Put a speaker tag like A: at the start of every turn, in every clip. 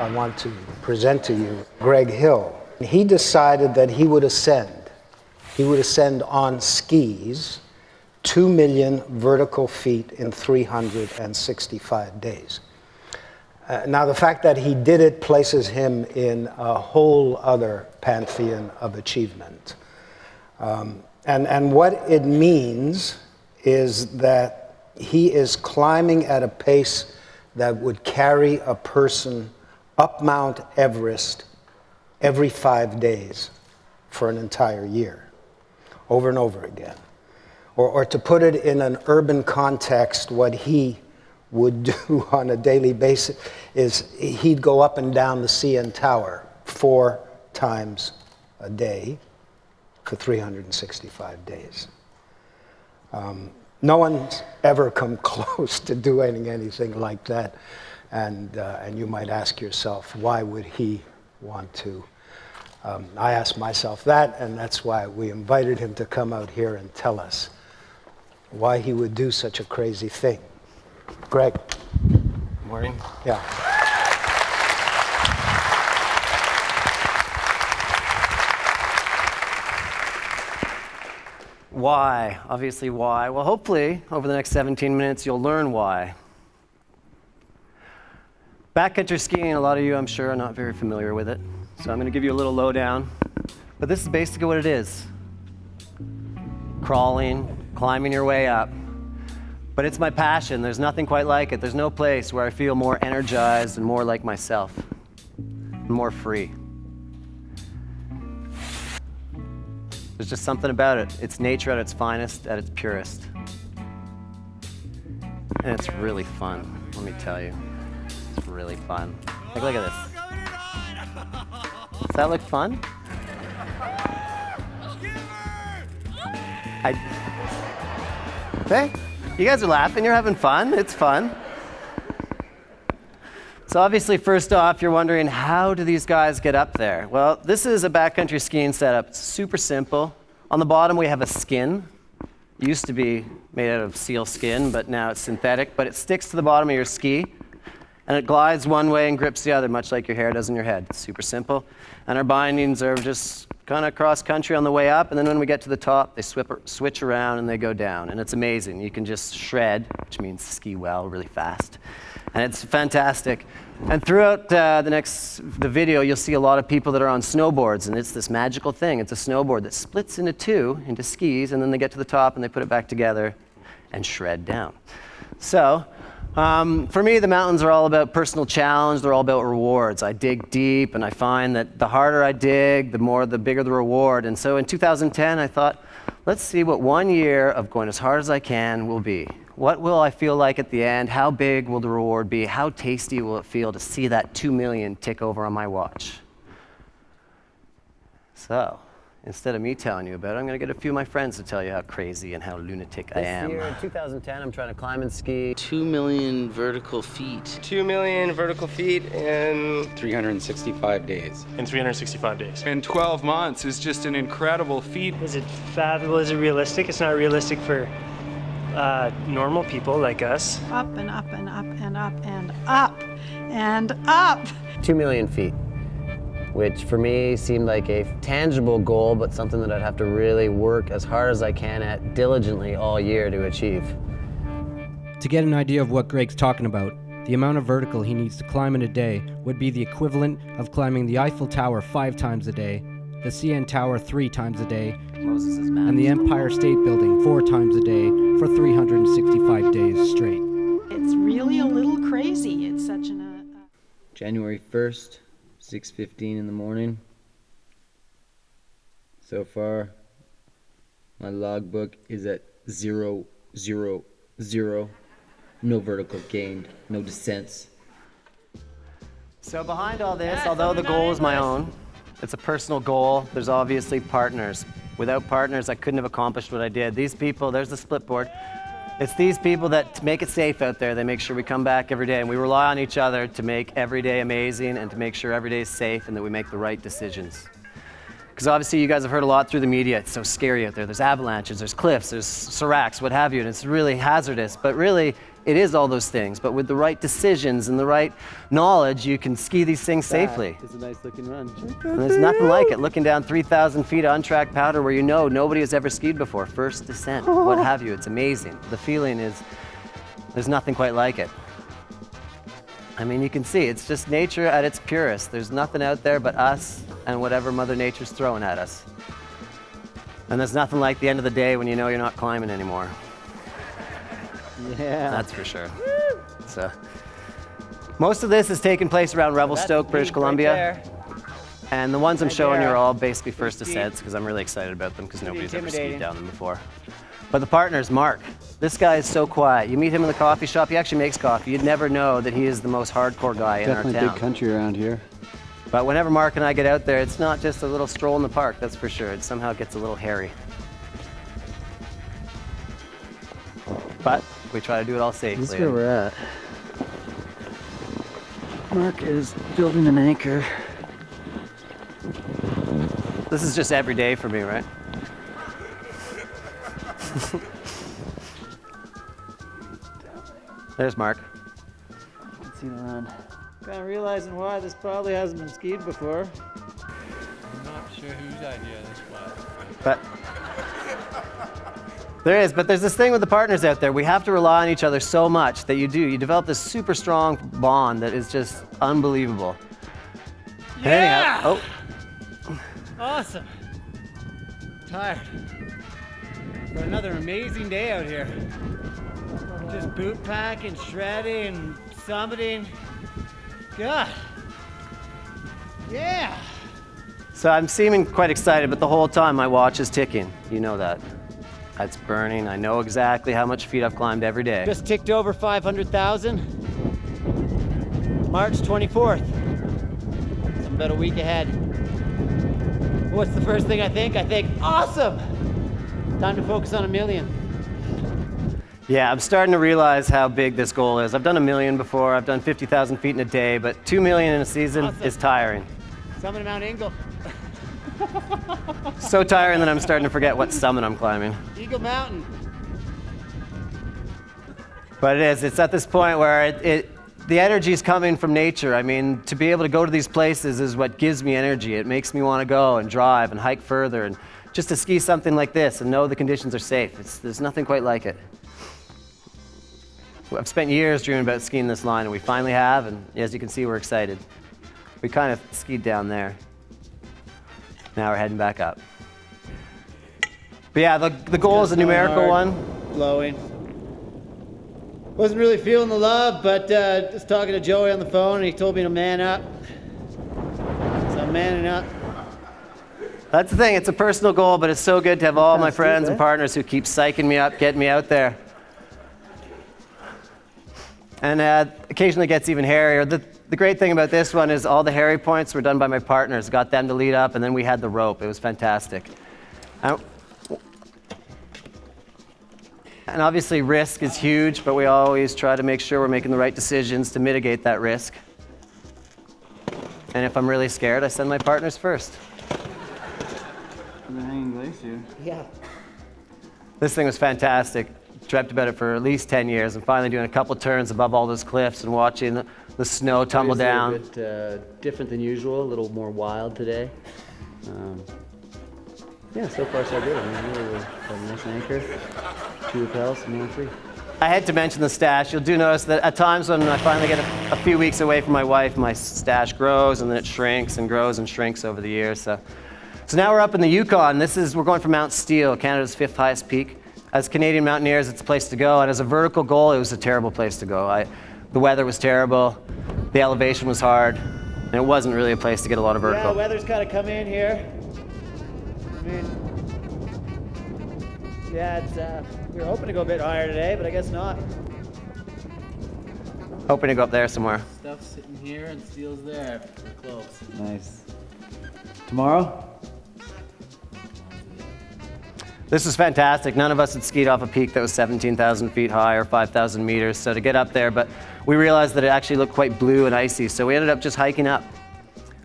A: I want to present to you Greg Hill. He decided that he would ascend. He would ascend on skis 2 million vertical feet in 365 days. Now, the fact that he did it places him in a whole other pantheon of achievement. And what it means is that he is climbing at a pace that would carry a person up Mount Everest every 5 days for an entire year, over and over again. Or to put it in an urban context, what he would do on a daily basis is he'd go up and down the CN Tower 4 times a day for 365 days. No one's ever come close to doing anything like that. And you might ask yourself, why would he want to? I asked myself that, and that's why we invited him to come out here and tell us why he would do such a crazy thing. Greg.
B: Good morning.
A: Yeah.
B: Why? Obviously, why? Well, hopefully, over the next 17 minutes, you'll learn why. Backcountry skiing, a lot of you, I'm sure, are not very familiar with it. So I'm going to give you a little lowdown. But this is basically what it is. Crawling, climbing your way up. But it's my passion. There's nothing quite like it. There's no place where I feel more energized and more like myself, and more free. There's just something about it. It's nature at its finest, at its purest. And it's really fun, let me tell you. It's really fun. Like, look at this. Does that look fun? Hey, you guys are laughing, you're having fun, it's fun. So obviously, first off, you're wondering, how do these guys get up there? Well, this is a backcountry skiing setup. It's super simple. On the bottom, we have a skin. It used to be made out of seal skin, but now it's synthetic. But it sticks to the bottom of your ski, and it glides one way and grips the other, much like your hair does in your head. It's super simple. And our bindings are just kind of cross-country on the way up, and then when we get to the top, they switch around and they go down. And it's amazing. You can just shred, which means ski well, really fast. And it's fantastic. And throughout the video, you'll see a lot of people that are on snowboards, and it's this magical thing. It's a snowboard that splits into two, into skis, and then they get to the top and they put it back together and shred down. So, for me, the mountains are all about personal challenge. They're all about rewards. I dig deep, and I find that the harder I dig, the bigger the reward. And so in 2010, I thought, let's see what 1 year of going as hard as I can will be. What will I feel like at the end? How big will the reward be? How tasty will it feel to see that 2 million tick over on my watch? So, instead of me telling you about it, I'm going to get a few of my friends to tell you how crazy and how lunatic I am. This year, in 2010, I'm trying to climb and ski
C: 2 million vertical feet.
D: 2 million vertical feet in
C: 365 days.
E: In 365 days.
F: In 12 months is just an incredible feat.
G: Is it fabulous? Is it realistic? It's not realistic for normal people like us.
H: Up and up and up and up and up and up.
B: 2 million feet, which for me seemed like a tangible goal, but something that I'd have to really work as hard as I can at diligently all year to achieve.
I: To get an idea of what Greg's talking about, the amount of vertical he needs to climb in a day would be the equivalent of climbing the Eiffel Tower 5 times a day, the CN Tower 3 times a day, and the Empire State Building 4 times a day for 365 days straight.
H: It's really a little crazy. It's such an...
C: January 1st, 6:15 in the morning. So far, my logbook is at 0, 0, 0. No vertical gained, no descents.
B: So behind all this, although the goal is my own, it's a personal goal, there's obviously partners. Without partners, I couldn't have accomplished what I did. These people, there's the split board. It's these people that make it safe out there. They make sure we come back every day, and we rely on each other to make every day amazing and to make sure every day is safe and that we make the right decisions. Because obviously you guys have heard a lot through the media. It's so scary out there. There's avalanches, there's cliffs, there's seracs, what have you, and it's really hazardous. But really, it is all those things. But with the right decisions and the right knowledge, you can ski these things safely.
C: It's a nice looking run.
B: And there's nothing like it. Looking down 3,000 feet of untracked powder where you know nobody has ever skied before. First descent, what have you. It's amazing. The feeling is, there's nothing quite like it. I mean, you can see, it's just nature at its purest. There's nothing out there but us and whatever Mother Nature's throwing at us. And there's nothing like the end of the day when you know you're not climbing anymore.
C: Yeah.
B: That's for sure. So, most of this is taking place around Revelstoke, British Columbia. And the ones I'm showing you are all basically first descents because I'm really excited about them because nobody's ever skied down them before. But the partner's Mark. This guy is so quiet. You meet him in the coffee shop, he actually makes coffee. You'd never know that he is the most hardcore guy in our town.
C: Definitely big country around here.
B: But whenever Mark and I get out there, it's not just a little stroll in the park, that's for sure. It somehow gets a little hairy. But we try to do it all safely.
C: This is where we're at. Mark is building an anchor.
B: This is just every day for me, right? There's Mark.
C: You can see the run. Kind of realizing why this probably hasn't been skied before.
E: I'm not sure whose idea this was.
B: But there is, but there's this thing with the partners out there. We have to rely on each other so much that you develop this super strong bond that is just unbelievable.
E: Yeah!
B: Anyhow,
E: Awesome. Tired. For another amazing day out here. Just boot packing, shredding, summiting. God. Yeah.
B: so I'm seeming quite excited, but the whole time my watch is ticking. You know that. It's burning. I know exactly how much feet I've climbed every day.
E: Just ticked over 500,000. March 24th. So I'm about a week ahead. What's the first thing I think? I think, awesome! Time to focus on 1 million.
B: Yeah, I'm starting to realize how big this goal is. I've done 1 million before. I've done 50,000 feet in a day, but 2 million in a season is tiring.
E: Summit of Mount Ingle.
B: So tiring that I'm starting to forget what summit I'm climbing.
E: Eagle Mountain.
B: But it's at this point where the energy is coming from nature. I mean, to be able to go to these places is what gives me energy. It makes me want to go and drive and hike further, and just to ski something like this and know the conditions are safe. There's nothing quite like it. I've spent years dreaming about skiing this line, and we finally have, and as you can see, we're excited. We kind of skied down there. Now we're heading back up. But yeah, the goal is a numerical one.
E: Blowing. Wasn't really feeling the love, but just talking to Joey on the phone, and he told me to man up. So I'm manning up.
B: That's the thing, it's a personal goal, but it's so good to have all my friends and partners who keep psyching me up, getting me out there. And occasionally it gets even hairier. The great thing about this one is all the hairy points were done by my partners, got them to lead up, and then we had the rope. It was fantastic. And obviously risk is huge, but we always try to make sure we're making the right decisions to mitigate that risk. And if I'm really scared, I send my partners first.
C: The Hanging Glacier.
E: Yeah.
B: This thing was fantastic. Dreamt about it for at least 10 years, and finally doing a couple turns above all those cliffs and watching the snow tumble down.
C: A bit different than usual, a little more wild today. Yeah, so far so good. I mean, really got a nice anchor, 2 rappels, and now 3.
B: I had to mention the stash. You'll do notice that at times when I finally get a few weeks away from my wife, my stash grows and then it shrinks and grows and shrinks over the years. So now we're up in the Yukon. We're going for Mount Steele, Canada's 5th highest peak. As Canadian mountaineers, it's a place to go, and as a vertical goal, it was a terrible place to go. The weather was terrible, the elevation was hard, and it wasn't really a place to get a lot of vertical.
E: Yeah, weather's kind of come in here. I mean, yeah, we were hoping to go a bit higher today, but I guess not.
B: Hoping to go up there somewhere.
C: Stuff's sitting here and Steele's there. We're close. Nice. Tomorrow?
B: This was fantastic. None of us had skied off a peak that was 17,000 feet high or 5,000 meters, so to get up there, but we realized that it actually looked quite blue and icy, so we ended up just hiking up,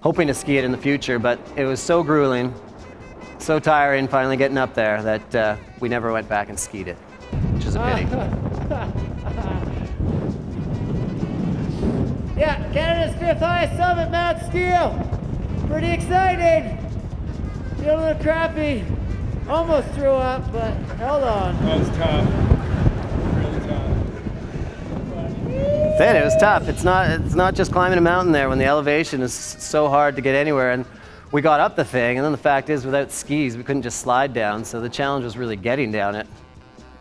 B: hoping to ski it in the future, but it was so grueling. so tiring finally getting up there that we never went back and skied it, which is a pity.
E: Yeah, Canada's 5th highest summit, Mount Steele. Pretty exciting. Feeling a little crappy. Almost threw up, but held on.
F: That was tough. Really tough.
B: It was tough. It's not just climbing a mountain there when the elevation is so hard to get anywhere. And we got up the thing, and then the fact is, without skis, we couldn't just slide down. So the challenge was really getting down it.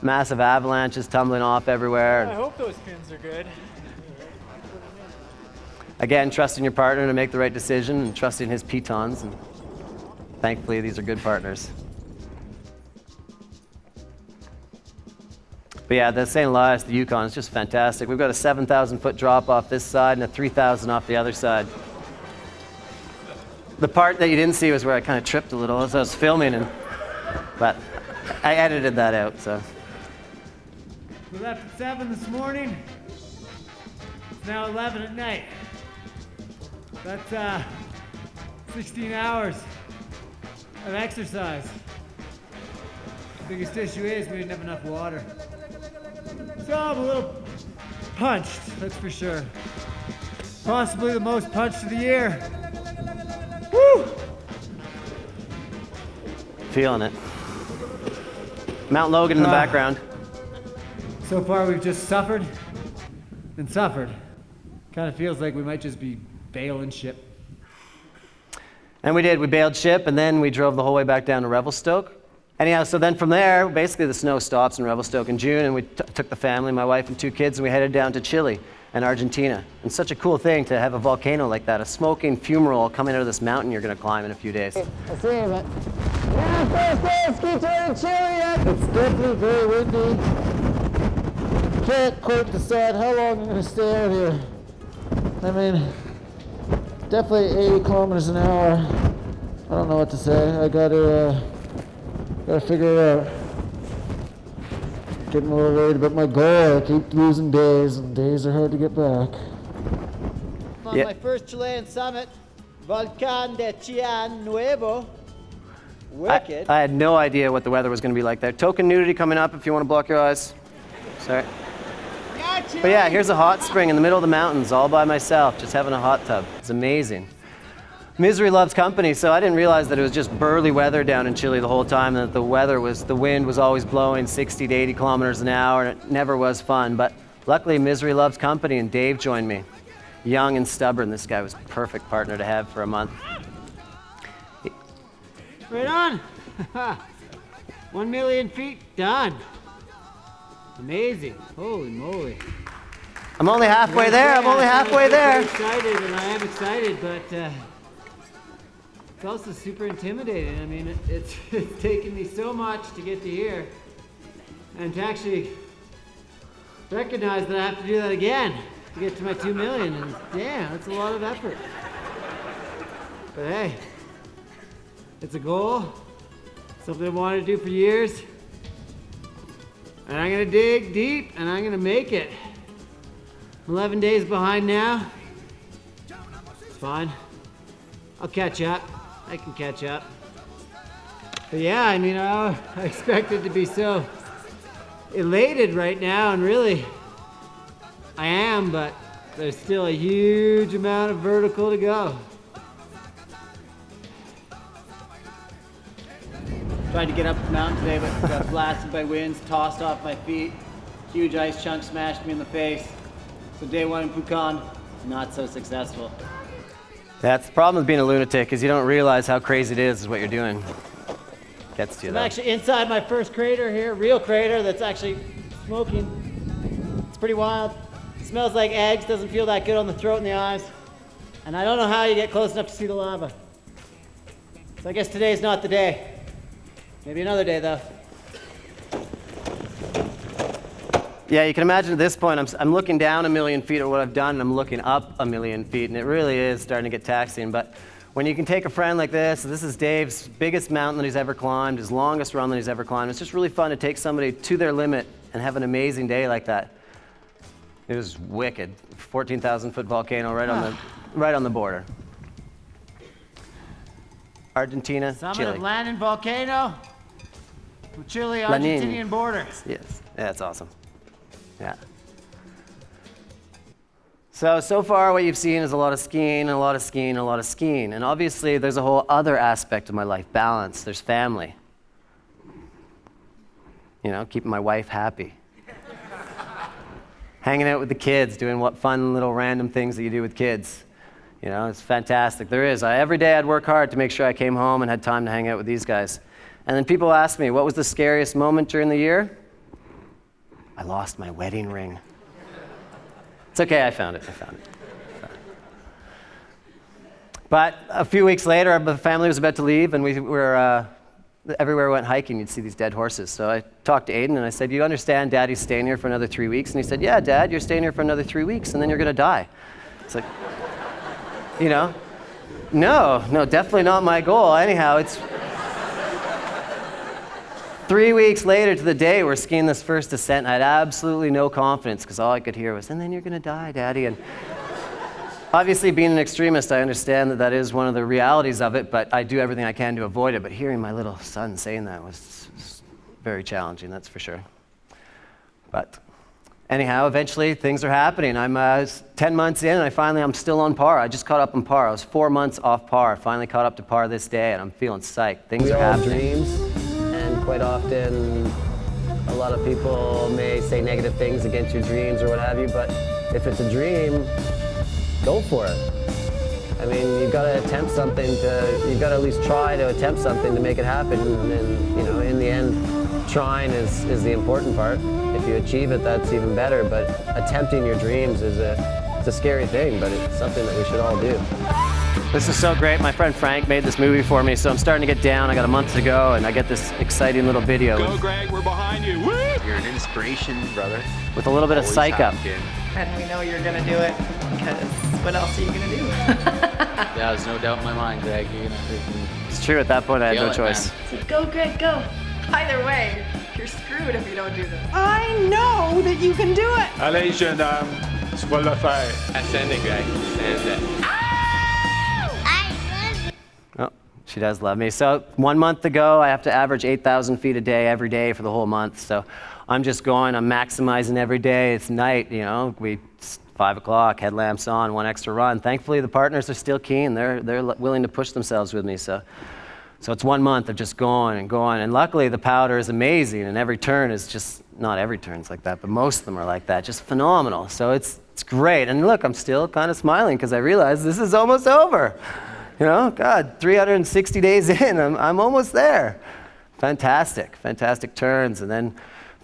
B: Massive avalanches tumbling off everywhere.
G: I hope those pins are good.
B: Again, trusting your partner to make the right decision and trusting his pitons. And thankfully, these are good partners. But yeah, the St. Elias, the Yukon, is just fantastic. We've got a 7,000 foot drop off this side and a 3,000 off the other side. The part that you didn't see was where I kind of tripped a little as I was filming, but I edited that out, so.
E: We left at 7 this morning. It's now 11 at night. That's 16 hours of exercise. Biggest issue is we didn't have enough water. So I'm a little punched, that's for sure. Possibly the most punched of the year. Woo!
B: Feeling it. Mount Logan in the background.
E: So far we've just suffered and suffered. Kind of feels like we might just be bailing ship.
B: And we did. We bailed ship, and then we drove the whole way back down to Revelstoke. Anyhow, so then from there, basically the snow stops in Revelstoke in June, and we took the family, my wife and 2 kids, and we headed down to Chile and Argentina. And such a cool thing to have a volcano like that, a smoking fumarole coming out of this mountain you're going to climb in a few days.
E: I see you, but yeah, first day of ski tour in Chile yet. It's definitely very windy. Can't quite decide how long I'm going to stay out here. I mean, definitely 80 kilometers an hour. I don't know what to say. I gotta figure it out. Getting a little worried about my goal. I keep losing days, and days are hard to get back. On my first Chilean summit, Volcán de Chillán Nuevo. Wicked.
B: I had no idea what the weather was going to be like there. Token nudity coming up if you want to block your eyes. Sorry. But yeah, here's a hot spring in the middle of the mountains all by myself, just having a hot tub. It's amazing. Misery loves company, so I didn't realize that it was just burly weather down in Chile the whole time, and that the wind was always blowing 60 to 80 kilometers an hour, and it never was fun. But luckily, Misery loves company, and Dave joined me. Young and stubborn, this guy was a perfect partner to have for a month.
E: Right on. 1 million feet done. Amazing. Holy moly.
B: I'm only halfway there. I'm only halfway there.
E: I'm excited, and I am excited, but it's also super intimidating. I mean, it's taken me so much to get to here, and to actually recognize that I have to do that again to get to my 2 million. And damn, that's a lot of effort. But hey, it's a goal. Something I wanted to do for years. And I'm gonna dig deep, and I'm gonna make it. 11 days behind now. It's fine. I'll catch up. I can catch up. But yeah, I mean, I expected to be so elated right now, and really, I am, but there's still a huge amount of vertical to go. Tried to get up the mountain today, but got blasted by winds, tossed off my feet. Huge ice chunk smashed me in the face. So day 1 in Pucón, not so successful.
B: That's the problem with being a lunatic, is you don't realize how crazy it is what you're doing. Gets to you,
E: I'm
B: though.
E: actually inside my first crater here, real crater that's actually smoking. It's pretty wild. Smells like eggs, doesn't feel that good on the throat and the eyes. And I don't know how you get close enough to see the lava. So I guess today's not the day. Maybe another day, though.
B: Yeah, you can imagine at this point, I'm looking down 1 million feet at what I've done, and I'm looking up 1 million feet, and it really is starting to get taxing. But when you can take a friend like this is Dave's biggest mountain that he's ever climbed, his longest run that he's ever climbed. It's just really fun to take somebody to their limit and have an amazing day like that. It was wicked. 14,000 foot volcano right on the border. Argentina,
E: Summit
B: Chile.
E: of Lanin volcano, Chile,
B: Lanin.
E: Argentinian border.
B: Yes, yeah, that's awesome. Yeah. So far what you've seen is a lot of skiing, a lot of skiing, a lot of skiing. And obviously there's a whole other aspect of my life, balance. There's family. You know, keeping my wife happy. Hanging out with the kids, doing what fun little random things that you do with kids. You know, it's fantastic. There is. Every day I'd work hard to make sure I came home and had time to hang out with these guys. And then people ask me, what was the scariest moment during the year? I lost my wedding ring. It's okay, I found it. But a few weeks later, the family was about to leave, and we were, everywhere we went hiking, you'd see these dead horses. So I talked to Aiden, and I said, you understand Daddy's staying here for another 3 weeks? And he said, yeah, Dad, you're staying here for another 3 weeks, and then you're going to die. It's like, you know, no, definitely not my goal. Anyhow, it's 3 weeks later to the day we're skiing this first descent, and I had absolutely no confidence because all I could hear was, and then you're going to die, Daddy. And obviously, being an extremist, I understand that that is one of the realities of it, but I do everything I can to avoid it. But hearing my little son saying that was very challenging, that's for sure. But anyhow, eventually things are happening. I'm 10 months in, and I'm still on par. I just caught up on par. I was 4 months off par. Finally caught up to par this day, and I'm feeling psyched. Things are happening. And quite often, a lot of people may say negative things against your dreams or what have you, but if it's a dream, go for it. I mean, you've got to attempt something you've got to at least try to attempt something to make it happen. And you know, in the end, trying is the important part. If you achieve it, that's even better. But attempting your dreams it's a scary thing, but it's something that we should all do. This is so great. My friend Frank made this movie for me, so I'm starting to get down. I got a month to go, and I get this exciting little video.
F: Go, Greg, we're behind you. Woo!
J: You're an inspiration, brother.
B: With a little bit of psych up.
K: And we know you're gonna do it, because what else are you gonna do?
J: Yeah, there's no doubt in my mind, Greg. You're gonna freaking...
B: It's true, at that point I had no
J: it,
B: choice.
K: So go, Greg, go. Either way, you're screwed if you don't do this.
H: I know that you can do it.
F: Allez, jeune dame, tu vas le faire.
J: Send it, Greg. Send it.
B: Oh, she does love me. So 1 month ago, I have to average 8,000 feet a day every day for the whole month. So I'm just going, I'm maximizing every day. It's night, you know, it's 5 o'clock, headlamps on, one extra run. Thankfully, the partners are still keen. They're willing to push themselves with me. So it's 1 month of just going and going. And luckily, the powder is amazing, and every turn is just, not every turn's like that, but most of them are like that, just phenomenal. So it's great. And look, I'm still kind of smiling because I realize this is almost over. You know, God, 360 days in, I'm almost there. Fantastic turns. And then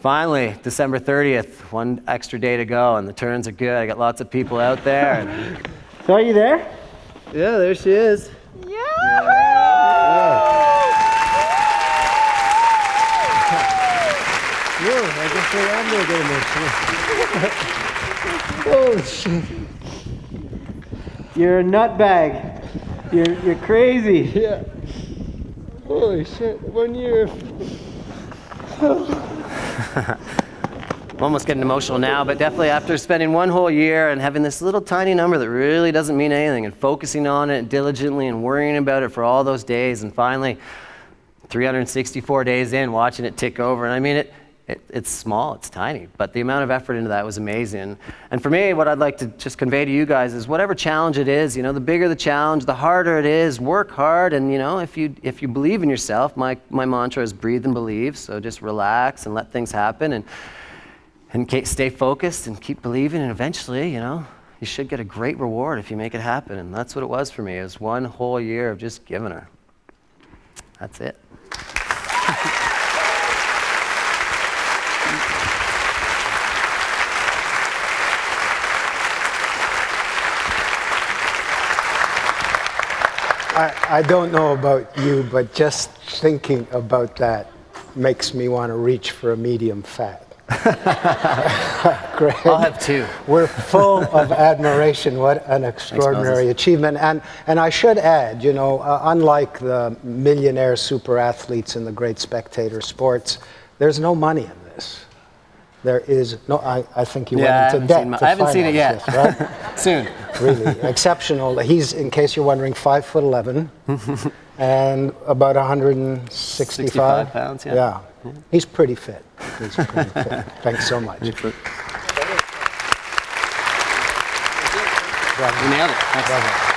B: finally, December 30th, 1 extra day to go, and the turns are good. I got lots of people out there.
E: So are you there?
B: Yeah, there she is.
E: I guess I am doing this. Oh, shit. You're a nutbag. You're crazy.
D: Yeah. Holy shit, 1 year.
B: I'm almost getting emotional now, but definitely after spending 1 whole year and having this little tiny number that really doesn't mean anything and focusing on it diligently and worrying about it for all those days, and finally 364 days in, watching it tick over. And I mean, it's small, it's tiny, but the amount of effort into that was amazing. And for me, what I'd like to just convey to you guys is whatever challenge it is, you know, the bigger the challenge, the harder it is. Work hard, and you know, if you believe in yourself, my mantra is breathe and believe. So just relax and let things happen, and stay focused and keep believing, and eventually, you know, you should get a great reward if you make it happen. And that's what it was for me. It was 1 whole year of just giving her. That's it.
A: I don't know about you, but just thinking about that makes me want to reach for a medium fat. Greg,
B: I'll have 2.
A: We're full of admiration. What an extraordinary achievement. And I should add, you know, unlike the millionaire super athletes in the great spectator sports, there's no money in this. There is no, I think you went into debt.
B: I haven't seen it yet.
A: This, right?
B: Soon.
A: Really exceptional. He's, in case you're wondering, 5'11", and about 165
B: 65 pounds, yeah.
A: He's pretty fit. He's pretty fit. Thanks so much.
B: You nailed it. Thanks.